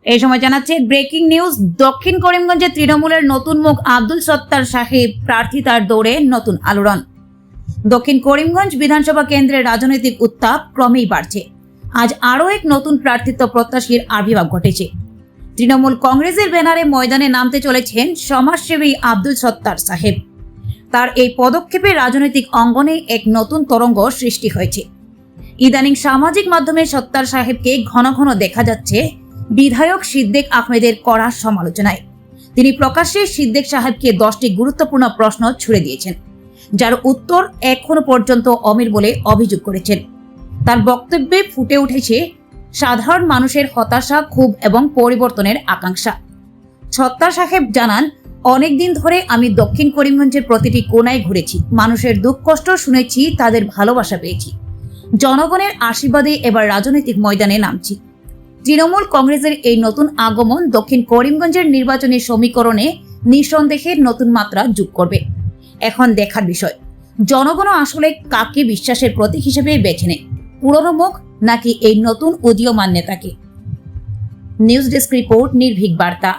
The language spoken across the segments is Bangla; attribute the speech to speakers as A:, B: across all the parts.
A: এই সময় জানাচ্ছে ব্রেকিং নিউজ। দক্ষিণ করিমগঞ্জে তৃণমূলের নতুন মুখ আব্দুল সত্তার সাহেব প্রার্থিতার দৌড়ে নতুন আলোড়ন। দক্ষিণ করিমগঞ্জ বিধানসভা কেন্দ্রের রাজনৈতিক উত্তাপ ক্রমেই বাড়ছে। আজ আরও এক নতুন প্রার্থিত্ব প্রত্যাশীর আবির্ভাব ঘটেছে। তৃণমূল কংগ্রেসের ব্যানারে ময়দানে নামতে চলেছেন সমাজসেবী আব্দুল সত্তার সাহেব। তার এই পদক্ষেপে রাজনৈতিক অঙ্গনে এক নতুন তরঙ্গ সৃষ্টি হয়েছে। ইদানিং সামাজিক মাধ্যমে সত্তার সাহেবকে ঘন ঘন দেখা যাচ্ছে বিধায়ক সিদ্দিক আহমেদের কড়া সমালোচনায়। তিনি প্রকাশ্যে সিদ্দিক সাহেবকে 10টি গুরুত্বপূর্ণ প্রশ্ন ছুড়ে দিয়েছেন, যার উত্তর এখনো পর্যন্ত অমিল বলে অভিযোগ করেছেন। তার বক্তব্যে ফুটে উঠেছে সাধারণ মানুষের হতাশা, ক্ষোভ এবং পরিবর্তনের আকাঙ্ক্ষা। সত্তার সাহেব জানান, অনেকদিন ধরে আমি দক্ষিণ করিমগঞ্জের প্রতিটি কোনায় ঘুরেছি, মানুষের দুঃখ কষ্ট শুনেছি, তাদের ভালোবাসা পেয়েছি। জনগণের আশীর্বাদে এবার রাজনৈতিক ময়দানে নামছি। তৃণমূল কংগ্রেসের এই নতুন আগমন দক্ষিণ করিমগঞ্জের নির্বাচনী সমীকরণে নিঃসন্দেহে নতুন মাত্রা যোগ করবে। এখন দেখার বিষয়, জনগণ আসলে কাকে বিশ্বাসের প্রতীক হিসেবে বেছে নেয়, পুরনো মুখ নাকি এই নতুন উদীয়মান নেতাকে। নিউজ ডেস্ক রিপোর্ট, নির্ভীক বার্তা।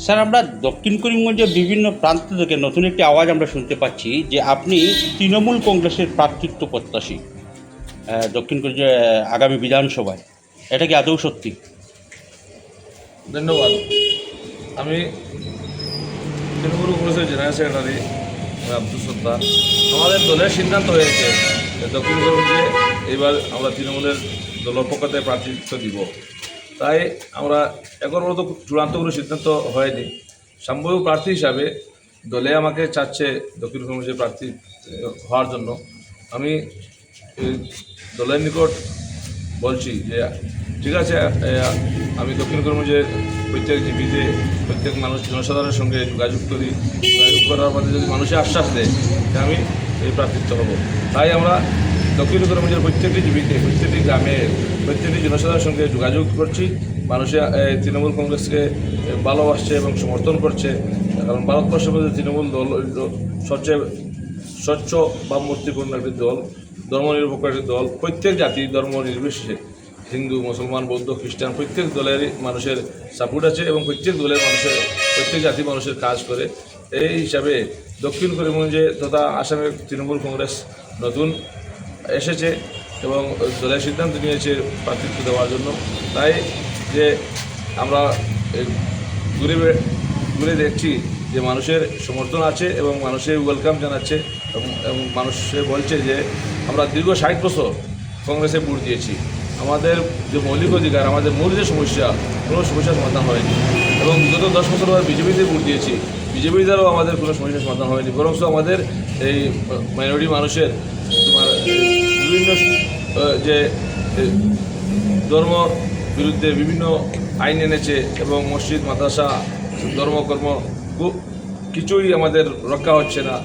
B: স্যার, আমরা দক্ষিণ করিমগঞ্জের বিভিন্ন প্রান্ত থেকে নতুন একটি আওয়াজ আমরা শুনতে পাচ্ছি যে আপনি তৃণমূল কংগ্রেসের প্রার্থিত্ব প্রত্যাশী দক্ষিণ করিমগঞ্জে আগামী বিধানসভায়। এটা কি আদৌ সত্যি?
C: ধন্যবাদ। আমি তৃণমূল কংগ্রেসের জেনারেল সেক্রেটারি আব্দুল সত্তার। আমাদের দলের সিদ্ধান্ত হয়েছে যে দক্ষিণ করিমগঞ্জে এবার আমরা তৃণমূলের দলের পক্ষ থেকে প্রার্থিত্ব দিব। তাই আমরা এখন পর্যন্ত চূড়ান্ত কোনো সিদ্ধান্ত হয়নি। সম্ভাব্য প্রার্থী হিসাবে দলে আমাকে চাচ্ছে দক্ষিণ করিমগঞ্জের প্রার্থী হওয়ার জন্য। আমি দলের নিকট বলছি যে ঠিক আছে, আমি দক্ষিণ করিমগঞ্জের প্রত্যেক জীবিতে প্রত্যেক মানুষ জনসাধারণের সঙ্গে যোগাযোগ করি। যোগাযোগ করার পরে যদি মানুষের আশ্বাস দেয় যে আমি এই প্রার্থিত্ব হব, তাই আমরা দক্ষিণ করিমগঞ্জের প্রত্যেকটি জীবিতে প্রত্যেকটি গ্রামে প্রত্যেকটি জনসাধারণের সঙ্গে যোগাযোগ করছি। মানুষের তৃণমূল কংগ্রেসকে ভালোবাসছে এবং সমর্থন করছে, কারণ ভারতবর্ষের মধ্যে তৃণমূল দল সবচেয়ে স্বচ্ছ ভাবমূর্তিপূর্ণ একটি দল, ধর্মনিরপেক্ষ একটি দল। প্রত্যেক জাতি ধর্ম নির্বিশেষে হিন্দু, মুসলমান, বৌদ্ধ, খ্রিস্টান প্রত্যেক দলেরই মানুষের সাপোর্ট আছে এবং প্রত্যেক দলের মানুষের প্রত্যেক জাতি মানুষের কাজ করে। এই হিসাবে দক্ষিণ করিমগঞ্জে তথা আসামের তৃণমূল কংগ্রেস নতুন এসেছে এবং দলের সিদ্ধান্ত নিয়েছে প্রার্থিত্ব দেওয়ার জন্য। তাই যে আমরা ঘুরে দেখছি যে মানুষের সমর্থন আছে এবং মানুষের ওয়েলকাম জানাচ্ছে এবং মানুষে বলছে যে আমরা দীর্ঘ 60 বছর কংগ্রেসে ভোট দিয়েছি, আমাদের যে মৌলিক অধিকার, আমাদের মূল যে সমস্যা, কোনো সমস্যার সমাধান হয়নি। এবং বিগত 10 বছর আমরা বিজেপিতে ভোট দিয়েছি, বিজেপি দ্বারাও আমাদের কোনো সমস্যার সমাধান হয়নি। বরং আমাদের এই মাইনরিটি মানুষের বিভিন্ন যে ধর্ম বিরুদ্ধে বিভিন্ন আইন এনেছে এবং মসজিদ, মাদ্রাসা, ধর্মকর্ম কিছুই আমাদের রক্ষা হচ্ছে না।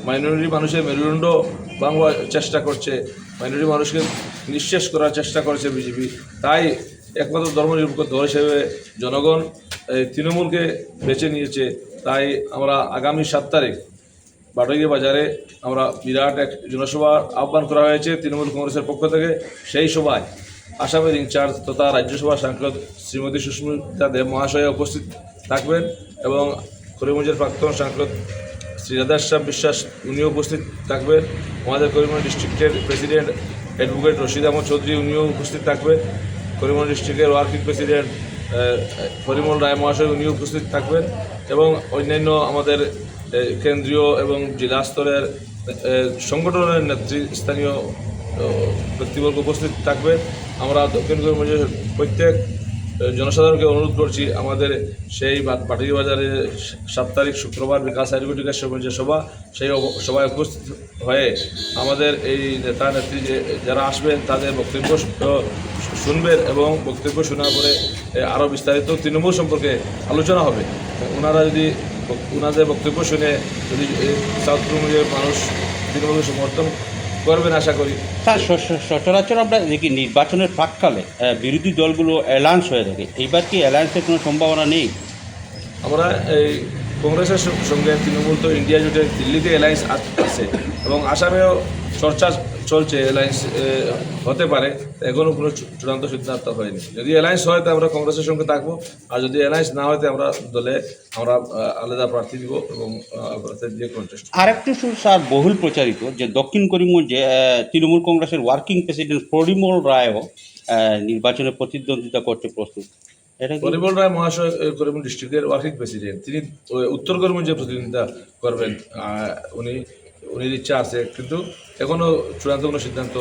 C: মাইনরিটি মানুষের মেরুদণ্ড ভাঙবার চেষ্টা করছে, মাইনরিটি মানুষকে নিঃশেষ করার চেষ্টা করছে বিজেপি। তাই একমাত্র ধর্মনিরপেক্ষ দল হিসেবে জনগণ তৃণমূলকে বেছে নিয়েছে। তাই আমরা আগামী 7 তারিখ বাটুইয়া বাজারে আমরা বিরাট এক জনসভার আহ্বান করা হয়েছে তৃণমূল কংগ্রেসের পক্ষ থেকে। সেই সভায় আসামের ইনচার্জ তথা রাজ্যসভার সাংসদ শ্রীমতী সুস্মিতা দেব মহাশয়া উপস্থিত থাকবেন এবং করিমগঞ্জের প্রাক্তন সাংসদ শ্রী রাধাশ্যাম বিশ্বাস উনিও উপস্থিত থাকবেন। আমাদের করিমগঞ্জ ডিস্ট্রিক্টের প্রেসিডেন্ট অ্যাডভোকেট রশিদ আহমদ চৌধুরী উনিও উপস্থিত থাকবেন। করিমগঞ্জ ডিস্ট্রিক্টের ওয়ার্কিং প্রেসিডেন্ট পরিমল রায় মহাশয় উনিও উপস্থিত থাকবেন এবং অন্যান্য আমাদের কেন্দ্রীয় এবং জেলা স্তরের সংগঠনের নেতৃস্থানীয় ব্যক্তিবর্গ উপস্থিত থাকবেন। আমরা দক্ষিণ করিমগঞ্জের প্রত্যেক জনসাধারণকে অনুরোধ করছি আমাদের সেই বাটুইয়া বাজারে 7 তারিখ শুক্রবার বিকাশ সাইরগোটিকার যে সভা, সেই সভায় উপস্থিত হয়ে আমাদের এই নেতা নেত্রী যারা আসবেন তাদের বক্তব্য শুনবেন এবং বক্তব্য শোনার পরে আরও বিস্তারিত তৃণমূল সম্পর্কে আলোচনা হবে। ওনাদের বক্তব্য শুনে যদি সাউথ করিমগঞ্জের মানুষ তৃণমূলকে সমর্থন করবেন আশা করি।
B: স্যার, সচরাচর আমরা দেখি নির্বাচনের প্রাককালে বিরোধী দলগুলো অ্যালায়েন্স হয়ে থাকে, এইবার কি অ্যালায়েন্সের কোনো সম্ভাবনা নেই?
C: আমরা এই কংগ্রেসের সঙ্গে তৃণমূল তো ইন্ডিয়া জোটের দিল্লিতে অ্যালায়েন্স আছে এবং আসামেও চর্চা চলছে, অ্যালায়েন্স হতে পারে, এখনও কোনো চূড়ান্ত সিদ্ধান্ত হয়নি। যদি অ্যালায়েন্স হয় তো আমরা কংগ্রেসের সঙ্গে থাকবো, আর যদি অ্যালায়েন্স না হয় তো আমরা দলে আমরা আলাদা প্রার্থী দিব এবং প্রার্থী দিয়ে কন্টেস্ট।
B: আরেকটু স্যার বহুল প্রচারিত যে দক্ষিণ করিমগঞ্জে তৃণমূল কংগ্রেসের ওয়ার্কিং প্রেসিডেন্ট পরিমল রায়ও নির্বাচনে প্রতিদ্বন্দ্বিতা করতে প্রস্তুত। এটা কি
C: পরিমল রায় মহাশয় করিমগঞ্জ ডিস্ট্রিক্টের ওয়ার্কিং প্রেসিডেন্ট, তিনি উত্তর করিমগঞ্জে প্রতিদ্বন্দ্বিতা করবেন। উনির ইচ্ছা আছে, কিন্তু এখনও চূড়ান্ত কোনো সিদ্ধান্ত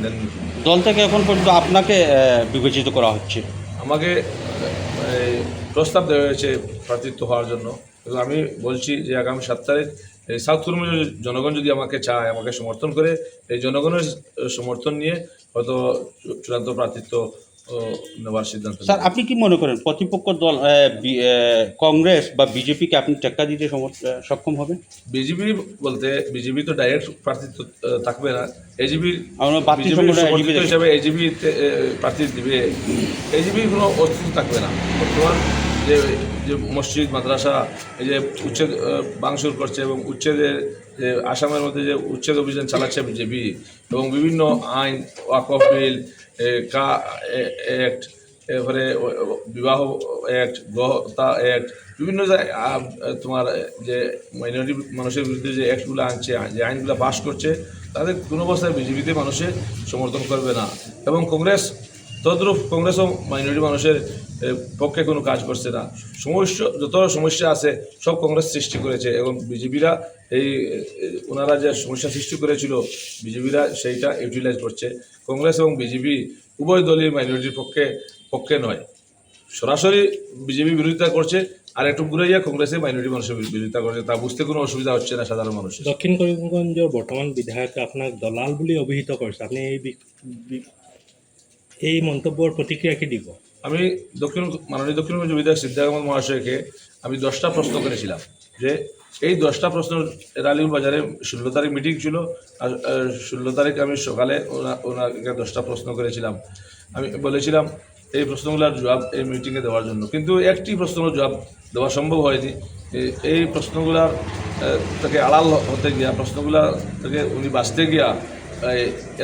C: নেননি।
B: দল থেকে এখন পর্যন্ত আপনাকে বিবেচিত করা হচ্ছে?
C: আমাকে প্রস্তাব দেওয়া হয়েছে প্রার্থিত্ব হওয়ার জন্য, এবং আমি বলছি যে আগামী 7 তারিখ এই সাউথ করিমগঞ্জের জনগণ যদি আমাকে চায়, আমাকে সমর্থন করে, এই জনগণের সমর্থন নিয়ে হয়তো চূড়ান্ত প্রার্থিত্ব নেওয়ার সিদ্ধান্ত।
B: স্যার আপনি কি মনে করেন প্রতিপক্ষ দল কংগ্রেস বা বিজেপিকে আপনি টেক্কা দিতে সক্ষম হবেন?
C: বিজেপি বলতে বিজেপি তো ডাইরেক্ট প্রার্থিত্ব থাকবে না, এজিবির
B: আমরা প্রার্থী সংগঠন AGP
C: হিসাবে এজিবি প্রার্থী দিবে, এজিবির কোনো অস্তিত্ব থাকবে না। বর্তমান যে যে মসজিদ মাদ্রাসা এই যে উচ্ছেদ ভাঙচুর করছে এবং উচ্ছেদের যে আসামের মধ্যে যে উচ্ছেদ অভিযান চালাচ্ছে বিজেপি, এবং বিভিন্ন আইন, ওয়াকফ বিল, কা অ্যাক্ট, এরপরে বিবাহ অ্যাক্ট, গহতা অ্যাক্ট, বিভিন্ন তোমার যে মাইনরিটি মানুষের বিরুদ্ধে যে অ্যাক্টগুলো আনছে, যে আইনগুলো পাস করছে, তাদের কোনো অবস্থায় বিজেপিতে মানুষের সমর্থন করবে না। এবং কংগ্রেস তদ্রূপ, কংগ্রেসও মাইনরিটি মানুষের পক্ষে কোনো কাজ করছে না। যত সমস্যা আছে সব কংগ্রেস সৃষ্টি করেছে, এবং বিজেপিরা ওনারা যে সমস্যা সৃষ্টি করেছিল বিজেপিরা সেইটা ইউটিলাইজ করছে। কংগ্রেস এবং বিজেপি উভয় দলই মাইনরিটির পক্ষে নয়, সরাসরি বিজেপি বিরোধিতা করছে, আর একটু ঘুরে গিয়ে কংগ্রেসে মাইনরিটি মানুষের বিরোধিতা করছে। তা বুঝতে কোনো অসুবিধা হচ্ছে না সাধারণ মানুষের।
D: দক্ষিণ করিমগঞ্জের বর্তমান বিধায়ক আপনার দলাল বলে অভিহিত করছে, আপনি এই মন্তব্যের প্রতিক্রিয়া কি দিব?
C: আমি মাননীয় দক্ষিণগঞ্জ বিধায়ক সিদ্দিক আহমদ মহাশয়কে আমি 10টা প্রশ্ন করেছিলাম, যে এই 10টা প্রশ্ন রালিউল বাজারে 16 তারিখ মিটিং ছিল, আর 16 তারিখ আমি সকালে ওনাকে 10টা প্রশ্ন করেছিলাম। আমি বলেছিলাম এই প্রশ্নগুলোর জবাব এই মিটিংয়ে দেওয়ার জন্য, কিন্তু একটি প্রশ্নের জবাব দেওয়া সম্ভব হয়নি। এই প্রশ্নগুলার থেকে আড়াল হতে গিয়া, প্রশ্নগুলা থেকে উনি বাঁচতে গিয়া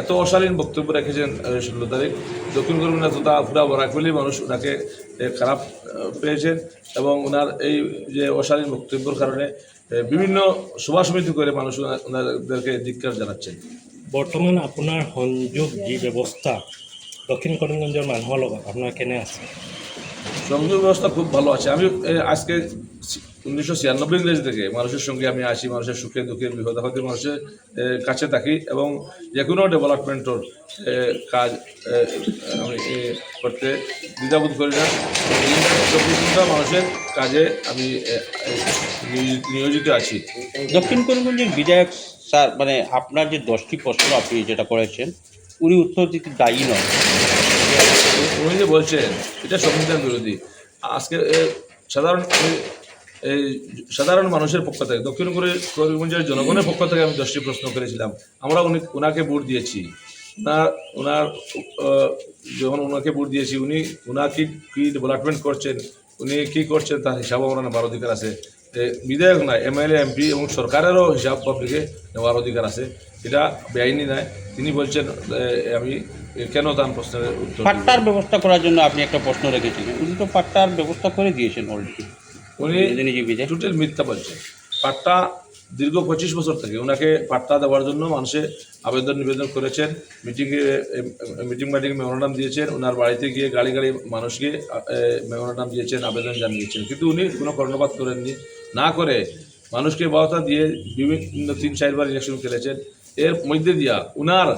C: এত অশালীন বক্তব্য রেখেছেন 16 তারিখ। দক্ষিণ করিমগঞ্জ তথা পুরা বরাকভ্যালি মানুষ ওনাকে খারাপ পেয়েছেন, এবং ওনার এই যে অশালীন বক্তব্যের কারণে বিভিন্ন সভা সমিতি করে মানুষ ওনাদেরকে ধিক্কার জানাচ্ছেন।
D: বর্তমান আপনার সংযোগ যি ব্যবস্থা দক্ষিণ করিমগঞ্জের মানুহৰ লগত আপনার কেনে আছে?
C: সংযোগ ব্যবস্থা খুব ভালো আছে। আমি আজকে 1996 ইংরেজি থেকে মানুষের সঙ্গে আমি আসি, মানুষের সুখে দুঃখে বিপদ আপদে মানুষের কাছে থাকি, এবং যে কোনো ডেভেলপমেন্টের কাজ আমি করতে দ্বিধাবোধ করি না। 24 ঘন্টা মানুষের কাজে আমি নিয়োজিত আছি।
B: দক্ষিণ করিমগঞ্জের বিধায়ক স্যার মানে আপনার যে 10টি প্রশ্ন আপনি যেটা করেছেন, উনি উত্তর দিতে দায়ী নয়।
C: উনি যে বলছেন এটা সংবিধান বিরোধী। আজকে সাধারণ মানুষের পক্ষ থেকে, দক্ষিণ করিমগঞ্জের জনগণের পক্ষ থেকে আমি 10টি প্রশ্ন করেছিলাম। আমরা ওনাকে ভোট দিয়েছি, ওনার যখন ওনাকে ভোট দিয়েছি, ওনাকে কী ডেভেলপমেন্ট করছেন, উনি কী করছেন তার হিসাব আমরা নেওয়ার অধিকার আছে। বিধায়ক নয়, MLA MP এবং সরকারেরও হিসাব পাবলিকে নেওয়ার অধিকার আছে, এটা বেআইনি নয়। তিনি বলছেন আমি কেন তার প্রশ্নের উত্তর।
B: পাট্টার ব্যবস্থা করার জন্য আপনি একটা প্রশ্ন রেখেছিলেন, উনি তো পাট্টার ব্যবস্থা করে দিয়েছেন অলরেডি।
C: উনি টোটাল মিথ্যা বলছেন। পাট্টা দীর্ঘ 25 বছর থেকে ওনাকে পাট্টা দেওয়ার জন্য মানুষে নিবেদন করেছেন, মিটিং মেমোরান্ডাম দিয়েছেন, ওনার বাড়িতে গিয়ে গাড়ি মানুষকে মেমোরান্ডাম দিয়েছেন, আবেদন জানিয়েছেন, কিন্তু উনি কোনো কর্ণপাত করেননি। না করে মানুষকে বার্তা দিয়ে বিভিন্ন 3-4 বার ইলেকশন খেলেছেন। এর মধ্যে দিয়া উনার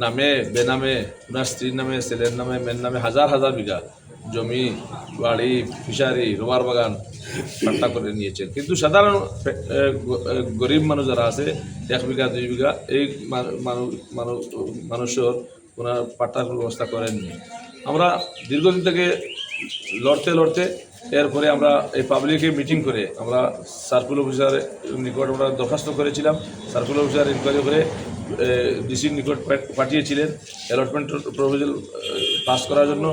C: নামে বেনামে, উনার স্ত্রীর নামে, ছেলের নামে, মেয়ের নামে হাজার বিঘা জমি, বাড়ি, ফিশারি, রবার বাগান পাট্টা করে নিয়েছেন। কিন্তু সাধারণ গরিব মানুষ যারা আছে 1 বিঘা 2 বিঘা এই মানুষের ওনার পাট্টার ব্যবস্থা করেননি। আমরা দীর্ঘদিন থেকে লড়তে এরপরে আমরা এই পাবলিকে মিটিং করে আমরা সার্কুল অফিসারের নিকট আমরা দরখাস্ত করেছিলাম। সার্কুল অফিসার ইনকোয়ারি করে ডিসির নিকট পাঠিয়েছিলেন অ্যালটমেন্ট প্রপোজাল পাস করার জন্য।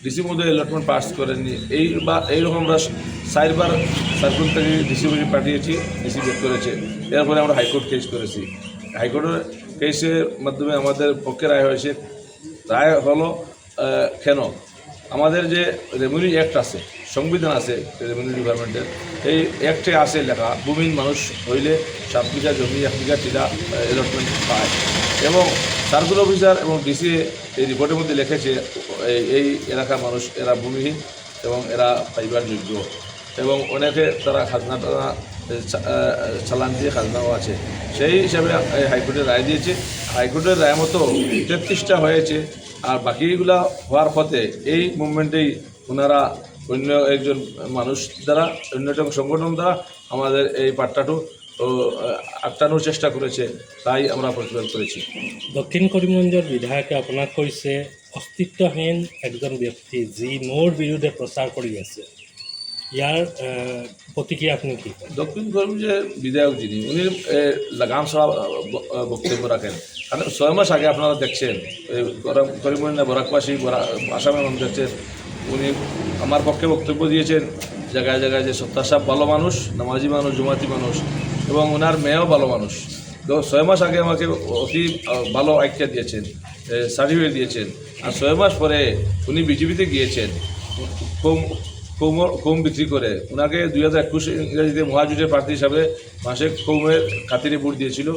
C: ডিসির মধ্যে অ্যালটমেন্ট পাস করেননি। এইরকম আমরা 4 বার সার্কুল থেকে ডিসি অফিসে পাঠিয়েছি, ডিসি বের করেছে। এরপরে আমরা হাইকোর্ট কেস করেছি। হাইকোর্টের কেসের মাধ্যমে আমাদের পক্ষে রায় হয়েছে। রায় হলো কেন আমাদের যে রেভিনিউ অ্যাক্ট আছে, সংবিধান আছে রেভিনিউ ডিপার্টমেন্টের, এই অ্যাক্টে আছে লেখা ভূমিহীন মানুষ হইলে 7 বিঘা জমি 1 বিঘা টিলা অ্যালটমেন্ট পায়, এবং সার্কুল অফিসার এবং ডিসি এই রিপোর্টের মধ্যে লিখেছে এই এলাকার মানুষ এরা ভূমিহীন এবং এরা পাইবার যোগ্য, এবং অনেকে তারা খাজনা টাজনা চালান দিয়ে খাজনাও আছে। সেই হিসাবে হাইকোর্টের রায় দিয়েছে। হাইকোর্টের রায় মতো 33টা হয়েছে, আর বাকিগুলা হওয়ার পথে এই মুভমেন্টেই ওনারা অন্য একজন মানুষ দ্বারা, অন্য একটা সংগঠন দ্বারা আমাদের এই পাট্টাটু আটকানোর চেষ্টা করেছে, তাই আমরা প্রতিবাদ করেছি।
D: দক্ষিণ করিমগঞ্জের বিধায়কে আপোনাক কৈছে অস্তিত্বহীন একজন ব্যক্তি যি মোৰ বিৰুদ্ধে প্ৰচাৰ কৰি আছে, ইয়াৰ প্ৰতিক্ৰিয়া আপুনি কি কয়?
C: দক্ষিণ করিমগঞ্জের বিধায়ক যিনি, উনি লাগাম ছাড়া বক্তব্য রাখেন। কারণ 6 মাস আগে আপনারা দেখছেন করিমগঞ্জ না বরাকবাসী আসামের মানুষ দেখছেন, উনি আমার পক্ষে বক্তব্য দিয়েছেন জায়গায় জায়গায় যে সত্তার সাহেব ভালো মানুষ, নামাজি মানুষ, জমাতি মানুষ, এবং ওনার মেয়েও ভালো মানুষ। তো 6 মাস আগে আমাকে অতি ভালো আখ্যা দিয়েছেন, সার্টিফিকেট দিয়েছেন, আর 6 মাস পরে উনি বিজেপিতে গিয়েছেন কৌম বিক্রি করে। ওনাকে 2021 ইংরেজিতে মহাজোটের প্রার্থী হিসাবে মাসে কৌমের খাতিরে ভোট দিয়েছিল।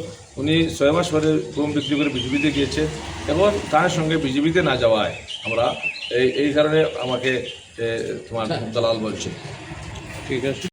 C: উনি 6 মাস পরে কৌম বিক্রি করে বিজেপিতে গিয়েছে, এবং তার সঙ্গে বিজেপিতে না যাওয়ায় আমরা এই কারণে আমাকে তোমার দালাল বলছে। ঠিক আছে।